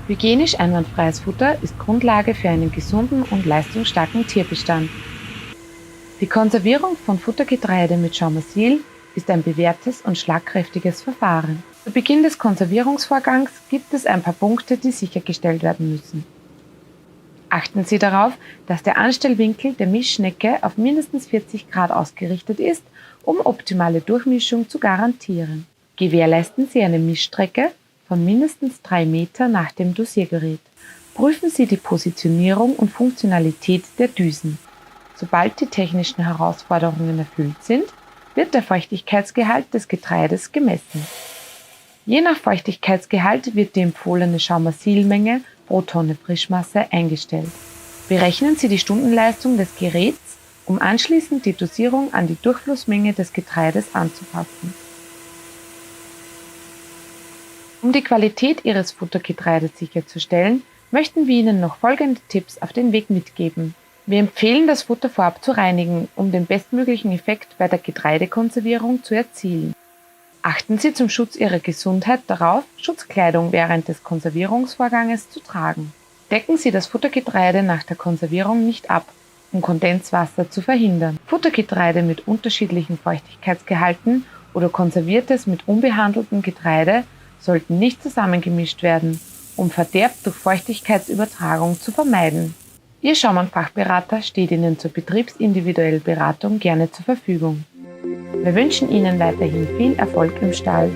Hygienisch einwandfreies Futter ist Grundlage für einen gesunden und leistungsstarken Tierbestand. Die Konservierung von Futtergetreide mit Schaumazil ist ein bewährtes und schlagkräftiges Verfahren. Zu Beginn des Konservierungsvorgangs gibt es ein paar Punkte, die sichergestellt werden müssen. Achten Sie darauf, dass der Anstellwinkel der Mischschnecke auf mindestens 40 Grad ausgerichtet ist, um optimale Durchmischung zu garantieren. Gewährleisten Sie eine Mischstrecke von mindestens 3 Meter nach dem Dosiergerät. Prüfen Sie die Positionierung und Funktionalität der Düsen. Sobald die technischen Herausforderungen erfüllt sind, wird der Feuchtigkeitsgehalt des Getreides gemessen. Je nach Feuchtigkeitsgehalt wird die empfohlene Schaumazilmenge pro Tonne Frischmasse eingestellt. Berechnen Sie die Stundenleistung des Geräts, um anschließend die Dosierung an die Durchflussmenge des Getreides anzupassen. Um die Qualität Ihres Futtergetreides sicherzustellen, möchten wir Ihnen noch folgende Tipps auf den Weg mitgeben. Wir empfehlen, das Futter vorab zu reinigen, um den bestmöglichen Effekt bei der Getreidekonservierung zu erzielen. Achten Sie zum Schutz Ihrer Gesundheit darauf, Schutzkleidung während des Konservierungsvorganges zu tragen. Decken Sie das Futtergetreide nach der Konservierung nicht ab, um Kondenswasser zu verhindern. Futtergetreide mit unterschiedlichen Feuchtigkeitsgehalten oder konserviertes mit unbehandeltem Getreide sollten nicht zusammengemischt werden, um Verderb durch Feuchtigkeitsübertragung zu vermeiden. Ihr Schaumann-Fachberater steht Ihnen zur betriebsindividuellen Beratung gerne zur Verfügung. Wir wünschen Ihnen weiterhin viel Erfolg im Stall.